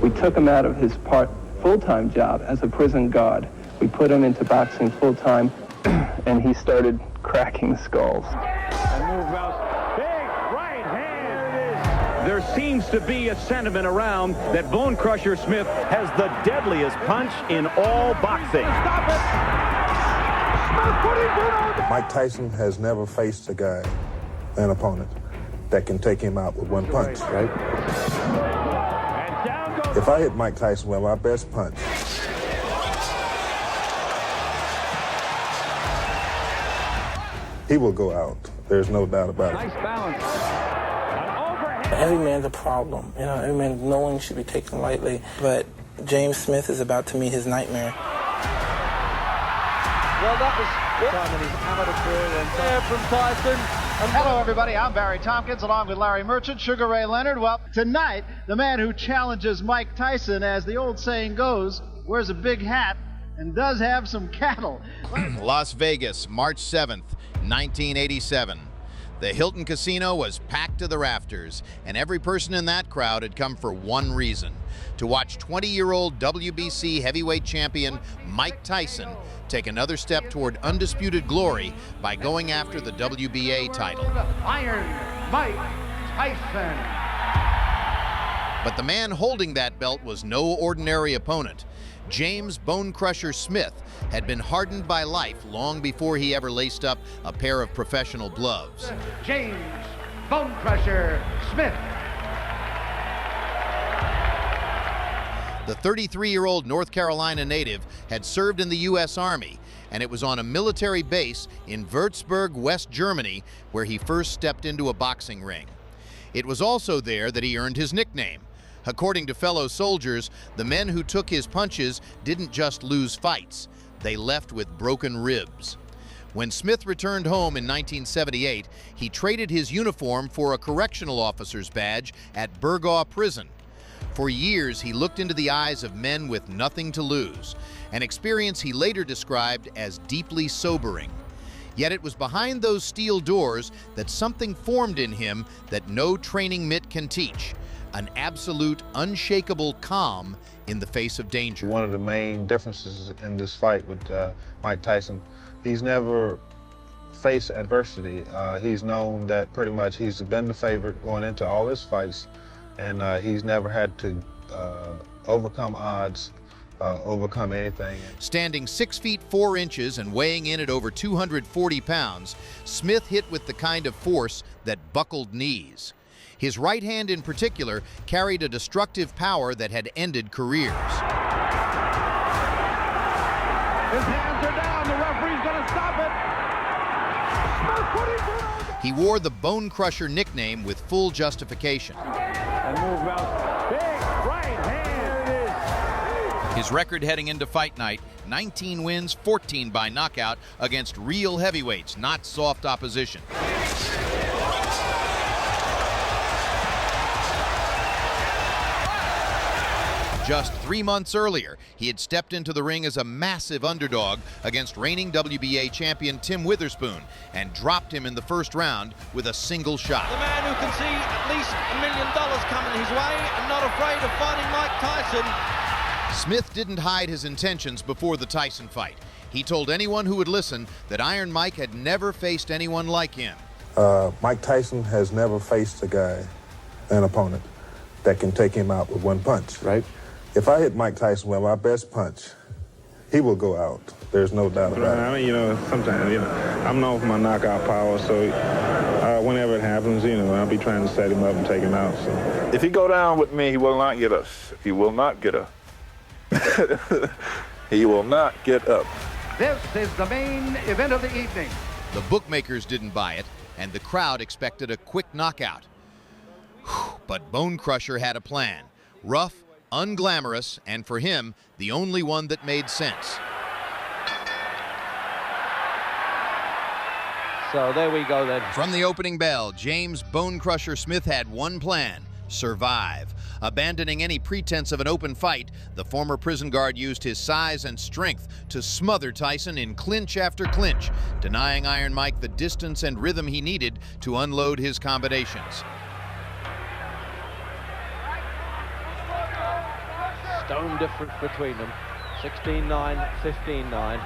We took him out of his full-time job as a prison guard. We put him into boxing full-time, and he started cracking skulls. There seems to be a sentiment around that Bonecrusher.Smith has the deadliest punch in all boxing. Stop it! Mike Tyson has never faced a guy, an opponent, that can take him out with one punch, right? If I hit Mike Tyson with my best punch, he will go out. There's no doubt about it. Nice balance. Every man's a problem. You know, every man, no one should be taken lightly. But James Smith is about to meet his nightmare. Well, that was time in his amateur career there from Tyson. Hello, everybody. I'm Barry Tompkins, along with Larry Merchant, Sugar Ray Leonard. Well, tonight, the man who challenges Mike Tyson, as the old saying goes, wears a big hat and does have some cattle. Las Vegas, March 7th, 1987. The Hilton Casino was packed to the rafters, and every person in that crowd had come for one reason: to watch 20-year-old WBC heavyweight champion Mike Tyson take another step toward undisputed glory by going after the WBA title. Iron Mike Tyson. But the man holding that belt was no ordinary opponent. James Bonecrusher.Smith had been hardened by life long before he ever laced up a pair of professional gloves. James Bonecrusher.Smith. The 33-year-old North Carolina native had served in the U.S. Army, and it was on a military base in Würzburg, West Germany, where he first stepped into a boxing ring. It was also there that he earned his nickname. According to fellow soldiers, the men who took his punches didn't just lose fights, they left with broken ribs. When Smith returned home in 1978, he traded his uniform for a correctional officer's badge at Burgaw Prison. For years, he looked into the eyes of men with nothing to lose, an experience he later described as deeply sobering. Yet it was behind those steel doors that something formed in him that no training mitt can teach: an absolute, unshakable calm in the face of danger. One of the main differences in this fight with Mike Tyson, he's never faced adversity. He's known that pretty much he's been the favorite going into all his fights, and he's never had to overcome odds, overcome anything. Standing 6 feet 4 inches and weighing in at over 240 pounds, Smith hit with the kind of force that buckled knees. His right hand in particular carried a destructive power that had ended careers. His hands are down. The referee's going to stop it. He wore the Bonecrusher nickname with full justification. And move out. Big right hand. His record heading into fight night: 19 wins, 14 by knockout against real heavyweights, not soft opposition. Just 3 months earlier, he had stepped into the ring as a massive underdog against reigning WBA champion Tim Witherspoon and dropped him in the first round with a single shot. The man who can see at least $1 million coming his way and not afraid of fighting Mike Tyson. Smith didn't hide his intentions before the Tyson fight. He told anyone who would listen that Iron Mike had never faced anyone like him. Mike Tyson has never faced a guy, an opponent, that can take him out with one punch, right? If I hit Mike Tyson with my best punch, he will go out. There's no doubt about it. I mean, sometimes, I'm known for my knockout power, so whenever it happens, I'll be trying to set him up and take him out. So if he go down with me, he will not get us. He will not get up. He will not get up. This is the main event of the evening. The bookmakers didn't buy it, and the crowd expected a quick knockout. But Bonecrusher had a plan. Rough, unglamorous, and for him, the only one that made sense. So there we go then. From the opening bell, James Bonecrusher.Smith had one plan: survive. Abandoning any pretense of an open fight, the former prison guard used his size and strength to smother Tyson in clinch after clinch, denying Iron Mike the distance and rhythm he needed to unload his combinations. stone difference between them. 16-9, 15-9.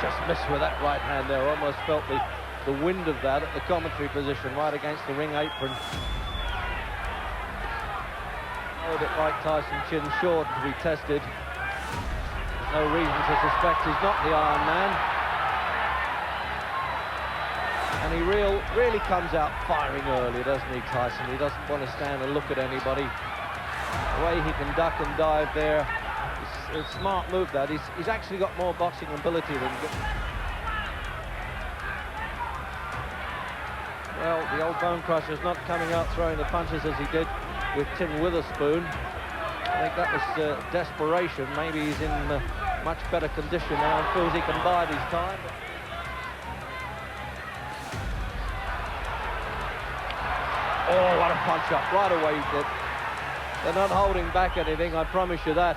Just missed with that right hand there. Almost felt the wind of that at the commentary position, right against the ring apron. Oh, that Mike Tyson chin short to be tested. There's no reason to suspect he's not the Iron Man. And he really comes out firing early, doesn't he, Tyson? He doesn't want to stand and look at anybody. The way he can duck and dive there. It's a smart move, that. He's actually got more boxing ability than... Well, the old Bonecrusher's not coming out throwing the punches as he did with Tim Witherspoon. I think that was desperation. Maybe he's in much better condition now and feels he can bide his time. Oh, what a punch up right away. They're not holding back anything, I promise you that.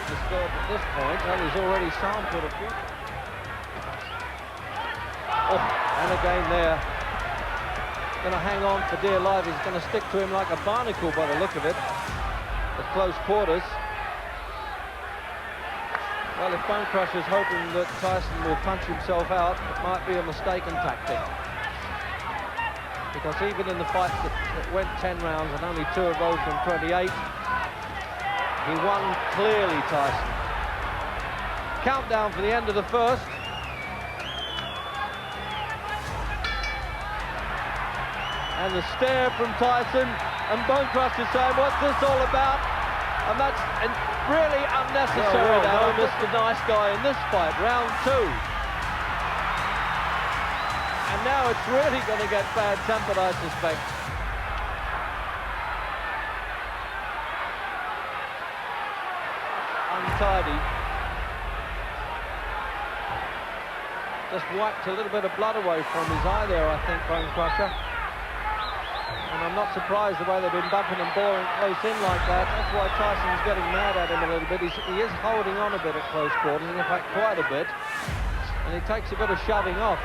Disturbed at this point, and he's already sampled a few. Oh, and again there. Going to hang on for dear life. He's going to stick to him like a barnacle by the look of it at close quarters. Well, if Bonecrusher's hoping that Tyson will punch himself out, it might be a mistaken tactic. Because even in the fight that went 10 rounds and only 2 of those from 28, he won clearly, Tyson. Countdown for the end of the first. And the stare from Tyson, and Bonecrusher saying, what's this all about? And that's really unnecessary now, Mr. Nice Guy, in this fight, round 2. And now it's really going to get bad-tempered, I suspect. Untidy. Just wiped a little bit of blood away from his eye there, I think, Bonecrusher. And I'm not surprised the way they've been bumping and boring close in like that. That's why Tyson's getting mad at him a little bit. He is holding on a bit at close quarters, in fact quite a bit. And he takes a bit of shoving off.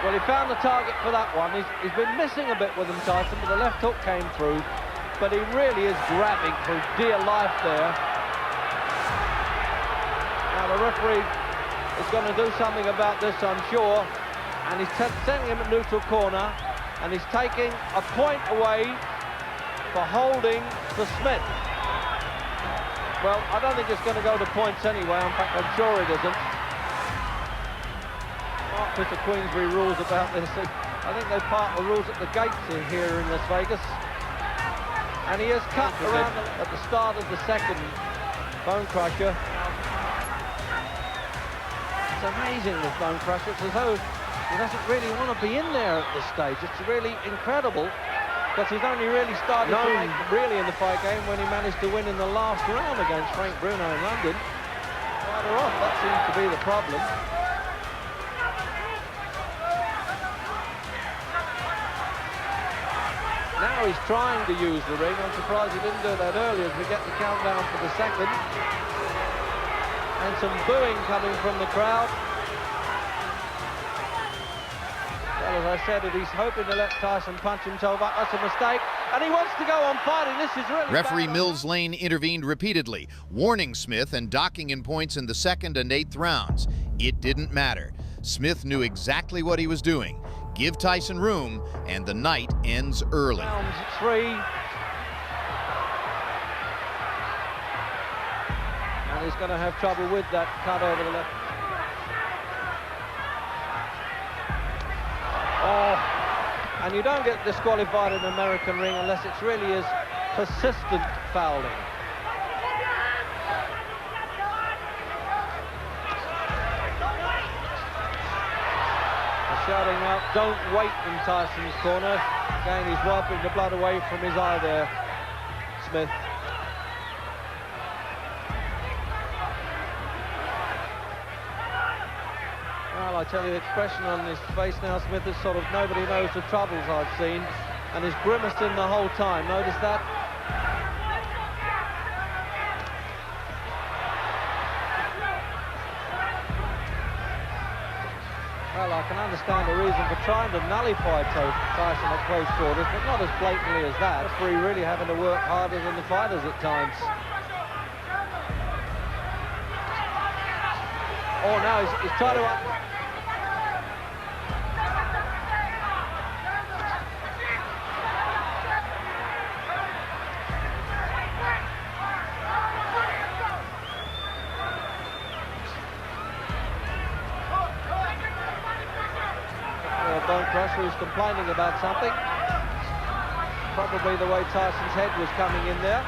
Well, he found the target for that one. He's been missing a bit with him, Tyson, but the left hook came through. But he really is grabbing for dear life there. Now the referee is going to do something about this, I'm sure. And he's sending him at neutral corner. And he's taking a point away for holding for Smith. Well, I don't think it's going to go to points anyway. In fact, I'm sure it isn't. Mr. Queensbury rules about this. I think they part the rules at the gates here in Las Vegas. And he has cut around at the start of the second, Bonecrusher. It's amazing, this Bonecrusher. It's as though he doesn't really want to be in there at this stage. It's really incredible, because he's only really started to make really in the fight game when he managed to win in the last round against Frank Bruno in London. Farther off, that seems to be the problem. Now he's trying to use the ring. I'm surprised he didn't do that earlier as we get the countdown for the second. And some booing coming from the crowd. Well, as I said, if he's hoping to let Tyson punch himself up, that's a mistake. And he wants to go on fighting. This is really Referee bad. Mills Lane intervened repeatedly, warning Smith and docking in points in the 2nd and 8th rounds. It didn't matter. Smith knew exactly what he was doing. Give Tyson room, and the night ends early. Round 3. And he's going to have trouble with that cut over the left. Oh, and you don't get disqualified in an American ring unless it really is persistent fouling. Shouting out, don't wait in Tyson's corner. Again, he's wiping the blood away from his eye there, Smith. Well, I tell you, the expression on his face now, Smith, is sort of nobody knows the troubles I've seen. and he's grimacing the whole time. Notice that? Well, I can understand the reason for trying to nullify Tyson at close quarters, but not as blatantly as that. The referee really having to work harder than the fighters at times. Oh, now he's trying to... Bonecrusher is complaining about something. Probably the way Tyson's head was coming in there.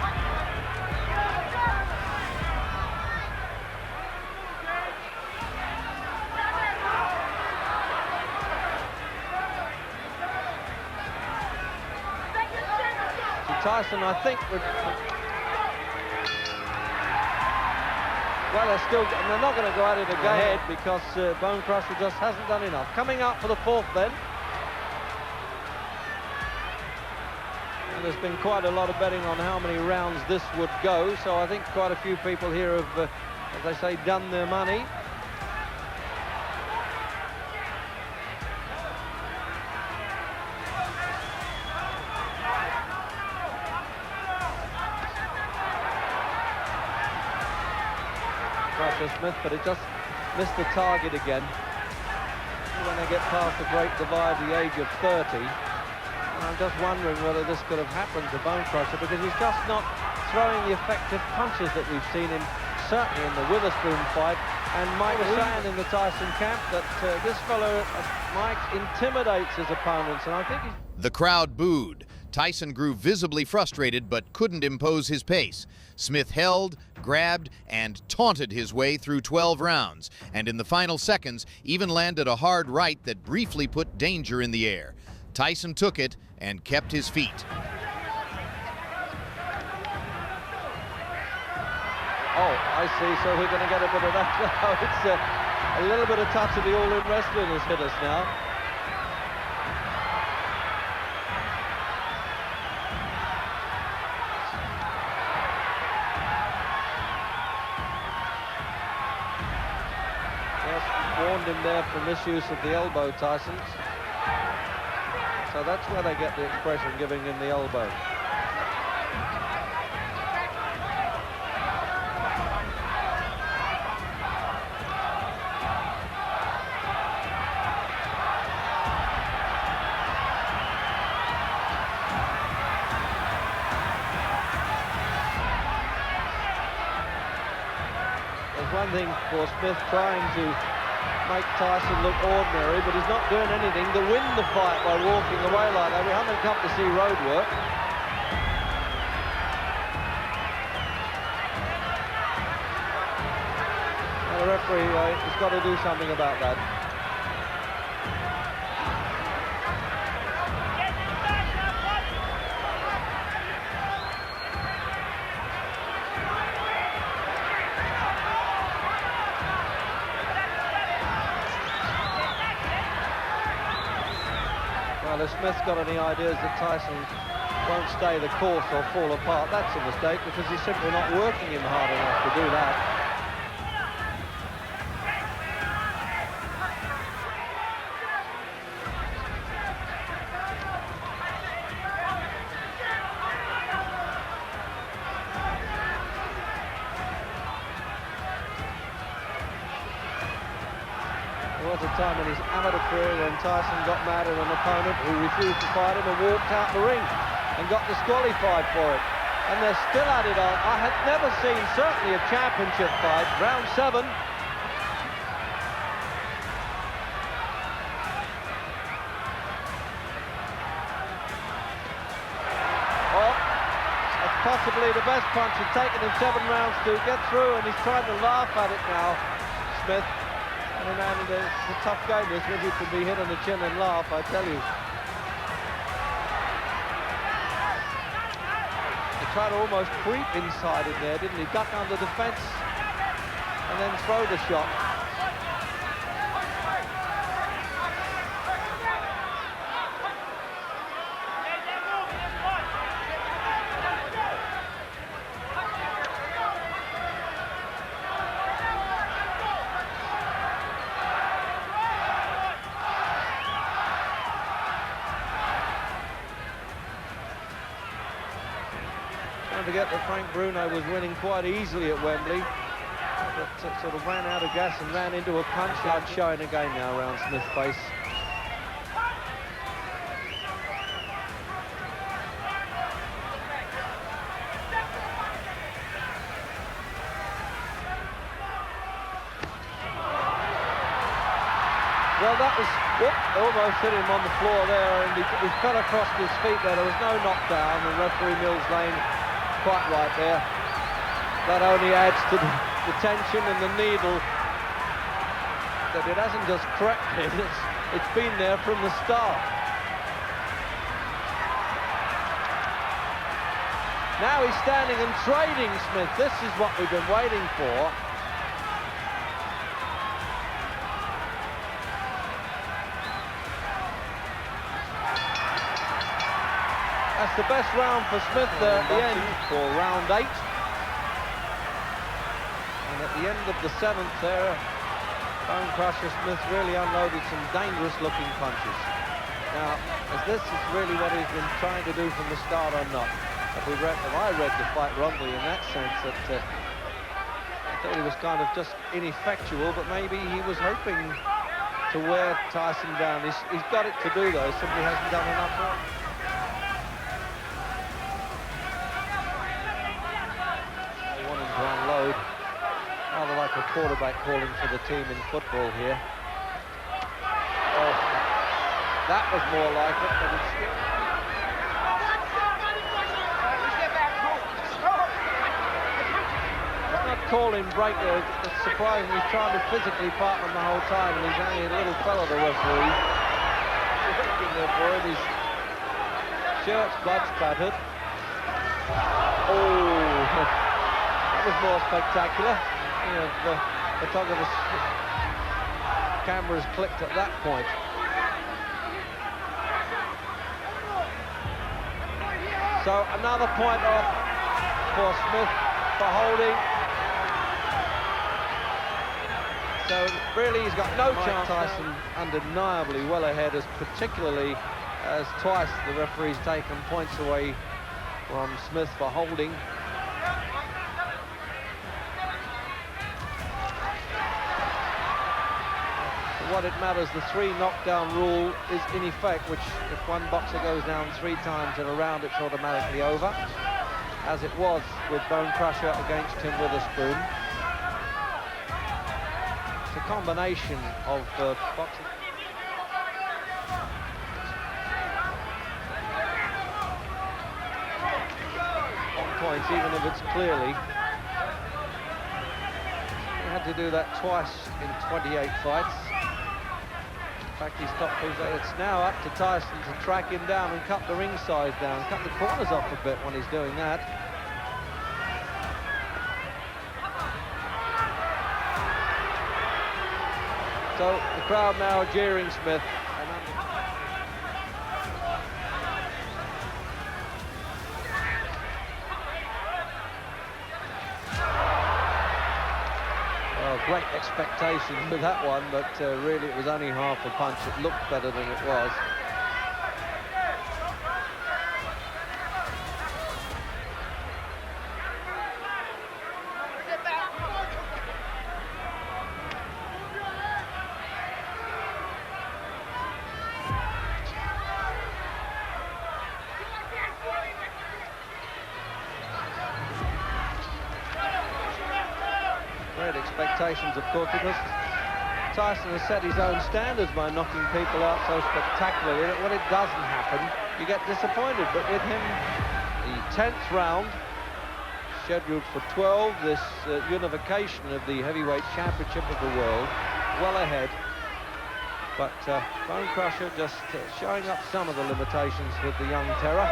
So Tyson, I think, would... Well, they're not going to go at it again because Bonecrusher just hasn't done enough. Coming up for the fourth then. And there's been quite a lot of betting on how many rounds this would go, so I think quite a few people here have, as they say, done their money. Smith, but it just missed the target again when they get past the great divide, the age of 30. And I'm just wondering whether this could have happened to Bonecrusher, because he's just not throwing the effective punches that we've seen him, certainly in the Witherspoon fight. And Mike was saying in the Tyson camp that this fellow, Mike, intimidates his opponents, and I think he's... The crowd booed. Tyson grew visibly frustrated but couldn't impose his pace. Smith held, grabbed, and taunted his way through 12 rounds, and in the final seconds even landed a hard right that briefly put danger in the air. Tyson took it and kept his feet. Oh, I see, so we're going to get a bit of that now. It's a little bit of touch of the all-in wrestling has hit us now. Warned him there for misuse of the elbow, Tyson. So that's where they get the expression, giving him the elbow. There's one thing for Smith trying to make Tyson look ordinary, but he's not doing anything to win the fight by walking away like that. We haven't come to see road work. Well, the referee has got to do something about that. Well, if Smith's got any ideas that Tyson won't stay the course or fall apart, that's a mistake, because he's simply not working him hard enough to do that. There was a time in his amateur career when Tyson got mad at an opponent who refused to fight him and walked out the ring and got disqualified for it. And they're still at it on. I had never seen, certainly, a championship fight. Round 7. Oh, that's possibly the best punch. It's taken him 7 rounds to get through, and he's trying to laugh at it now, Smith. And it's a tough game, this, when you can be hit on the chin and laugh, I tell you. He tried to almost creep inside in there, didn't he? Duck under the fence and then throw the shot. Don't forget that Frank Bruno was winning quite easily at Wembley, but sort of ran out of gas and ran into a punch. Blood showing again now around Smith's face. Well, that was, almost hit him on the floor there, and he fell across his feet there. There was no knockdown, and referee Mills Lane quite right there. That only adds to the tension and the needle that it hasn't just crept in, it's been there from the start. Now he's standing and trading Smith. This is what we've been waiting for. That's the best round for Smith there at the end for round 8. And at the end of the 7th there, Bonecrusher Smith really unloaded some dangerous-looking punches. Now, is this really what he's been trying to do from the start or not? If I read the fight wrongly in that sense, that I thought he was kind of just ineffectual, but maybe he was hoping to wear Tyson down. He's got it to do, though, simply hasn't done enough for it. Unload, rather like a quarterback calling for the team in football here. Oh, that was more like it, but it's... Not calling break there, it's surprising. He's trying to physically partner him the whole time, and he's only a little fella, the referee. Looking there for him, his shirt's blood spattered. Oh! That was more spectacular. You know, the photographer's cameras clicked at that point. So another point off for Smith for holding. So really he's got no chance. Tyson undeniably well ahead, particularly as twice the referee's taken points away from Smith for holding. What it matters, the 3 knockdown rule is in effect, which if one boxer goes down 3 times in a round, it's automatically over, as it was with Bonecrusher against Tim Witherspoon. It's a combination of boxing. On points, even if it's clearly. He had to do that twice in 28 fights. In fact, he stopped Jose. It's now up to Tyson to track him down and cut the ring size down, cut the corners off a bit when he's doing that. So the crowd now are jeering Smith. Great expectations with that one, but really it was only half a punch. It looked better than it was. Expectations, of course, because Tyson has set his own standards by knocking people out so spectacularly that when it doesn't happen, you get disappointed. But with him, the 10th round, scheduled for 12, this unification of the heavyweight championship of the world, well ahead. But Bonecrusher just showing up some of the limitations with the young terror.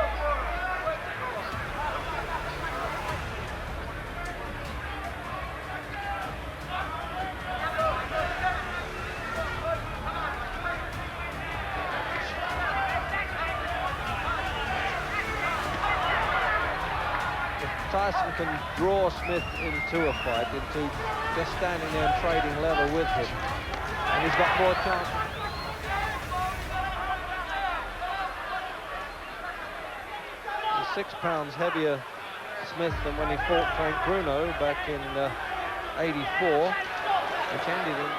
Tyson can draw Smith into a fight, into just standing there and trading level with him, and he's got more chance. He's 6 pounds heavier Smith than when he fought Frank Bruno back in '84, which ended in...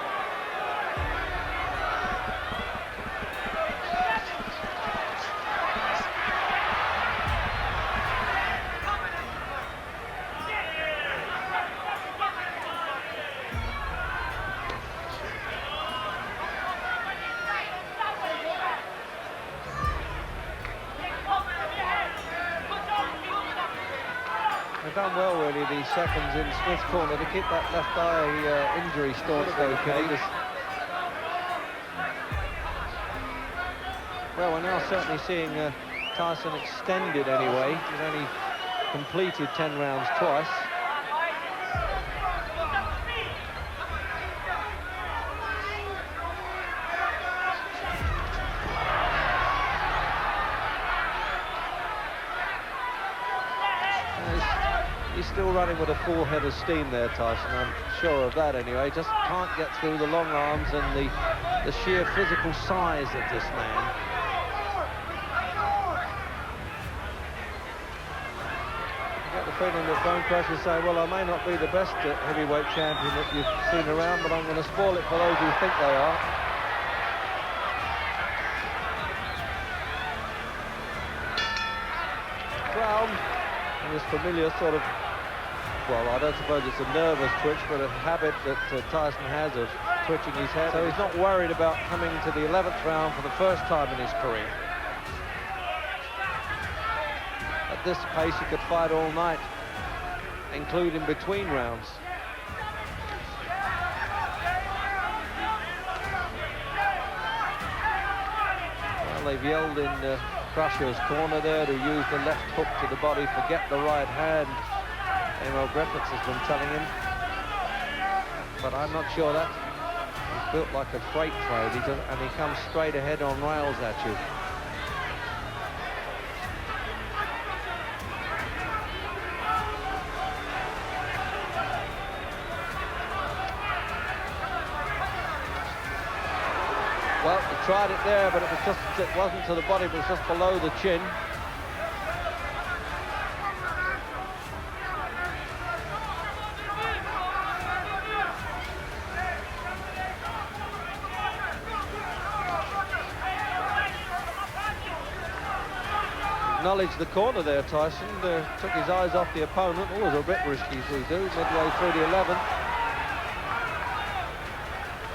They've done well, really, these seconds in Smith's corner to keep that left eye injury staunched okay. Well, we're now certainly seeing Tyson extended anyway. He's only completed 10 rounds twice. He's still running with a full head of steam there, Tyson. I'm sure of that anyway. Just can't get through the long arms and the sheer physical size of this man. I get the feeling that Bonecrusher is saying, well, I may not be the best heavyweight champion that you've seen around, but I'm going to spoil it for those who think they are. Brown. This familiar sort of, well, I don't suppose it's a nervous twitch, but a habit that Tyson has of twitching his head. So he's not worried about coming to the 11th round for the first time in his career. At this pace, he could fight all night, including between rounds. Well, they've yelled in Crusher's corner there to use the left hook to the body, forget the right hand. Emil Griffiths has been telling him, but I'm not sure that. He's built like a freight train, and he comes straight ahead on rails at you. Well, he tried it there, but it wasn't to the body, but it was just below the chin. Acknowledged the corner there, Tyson. Took his eyes off the opponent. Always a bit risky as we do, midway through the 11th.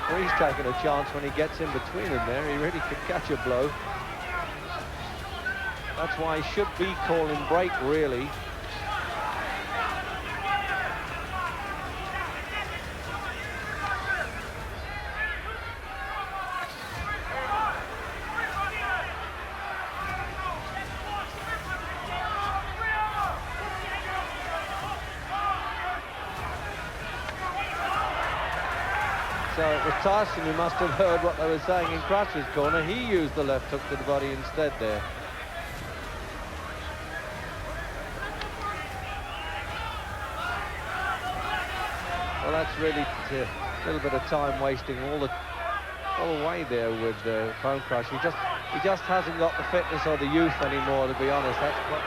Well, he's taking a chance when he gets in between them there. He really could catch a blow. That's why he should be calling break, really. So it was Tyson who must have heard what they were saying in Crusher's corner. He used the left hook to the body instead there. Well, that's really a little bit of time wasting all the way there with Bonecrusher. He just hasn't got the fitness or the youth anymore, to be honest. That's what...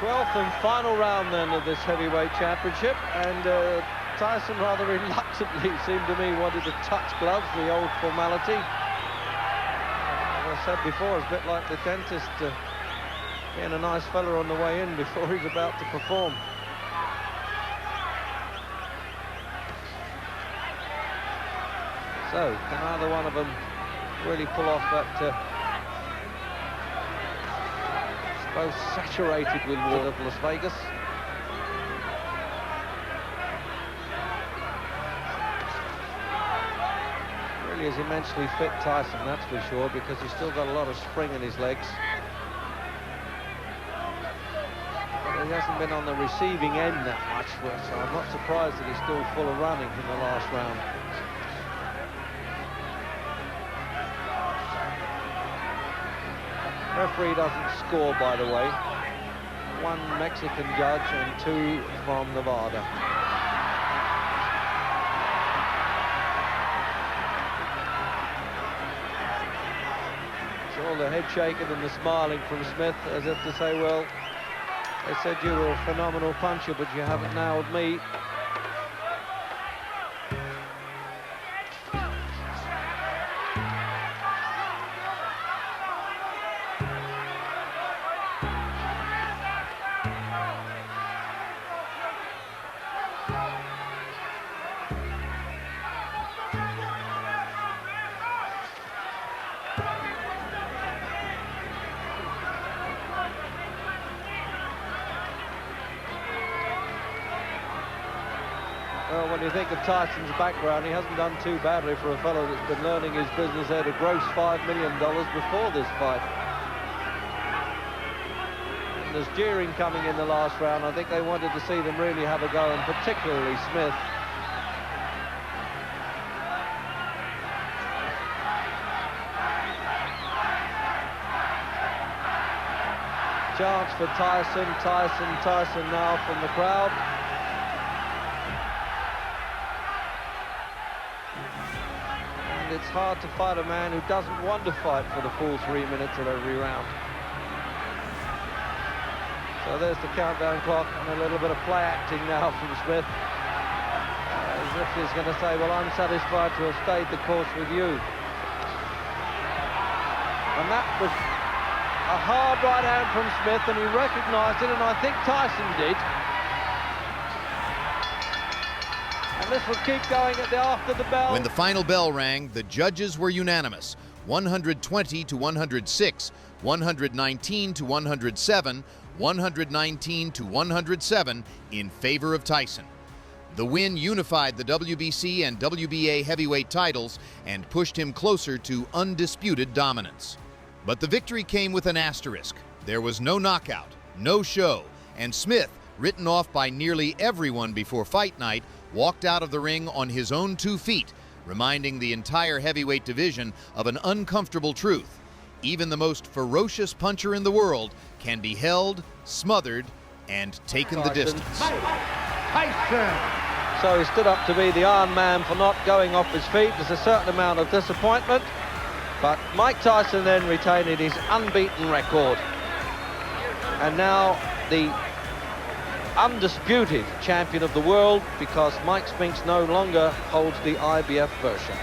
12th and final round then of this heavyweight championship, and Tyson rather reluctantly, seemed to me, wanted to touch gloves, the old formality. As I said before, it's a bit like the dentist being a nice fella on the way in before he's about to perform. So, can either one of them really pull off that both saturated with water of Las Vegas? Really is immensely fit, Tyson, that's for sure, because he's still got a lot of spring in his legs. But he hasn't been on the receiving end that much, so I'm not surprised that he's still full of running in the last round. Referee doesn't score, by the way. One Mexican judge and two from Nevada. all the head shaking and the smiling from Smith, as if to say, well, they said you were a phenomenal puncher, but you haven't nailed me. Well, when you think of Tyson's background, he hasn't done too badly for a fellow that's been learning his business at a gross $5 million before this fight. And there's jeering coming in the last round. I think they wanted to see them really have a go, and particularly Smith. Chance for Tyson, Tyson now from the crowd. It's hard to fight a man who doesn't want to fight for the full 3 minutes of every round. So there's the countdown clock, and a little bit of play acting now from Smith. As if he's going to say, well, I'm satisfied to have stayed the course with you. And that was a hard right hand from Smith, and he recognised it, and I think Tyson did. This will keep going after the bell. When the final bell rang, the judges were unanimous. 120 to 106, 119 to 107, 119 to 107 in favor of Tyson. The win unified the WBC and WBA heavyweight titles and pushed him closer to undisputed dominance. But the victory came with an asterisk. There was no knockout, no show, and Smith, written off by nearly everyone before fight night, walked out of the ring on his own 2 feet, reminding the entire heavyweight division of an uncomfortable truth. Even the most ferocious puncher in the world can be held, smothered, and taken the distance. Tyson. So he stood up to be the Iron Man for not going off his feet. There's a certain amount of disappointment, but Mike Tyson then retained his unbeaten record. And now the undisputed champion of the world, because Mike Spinks no longer holds the IBF version.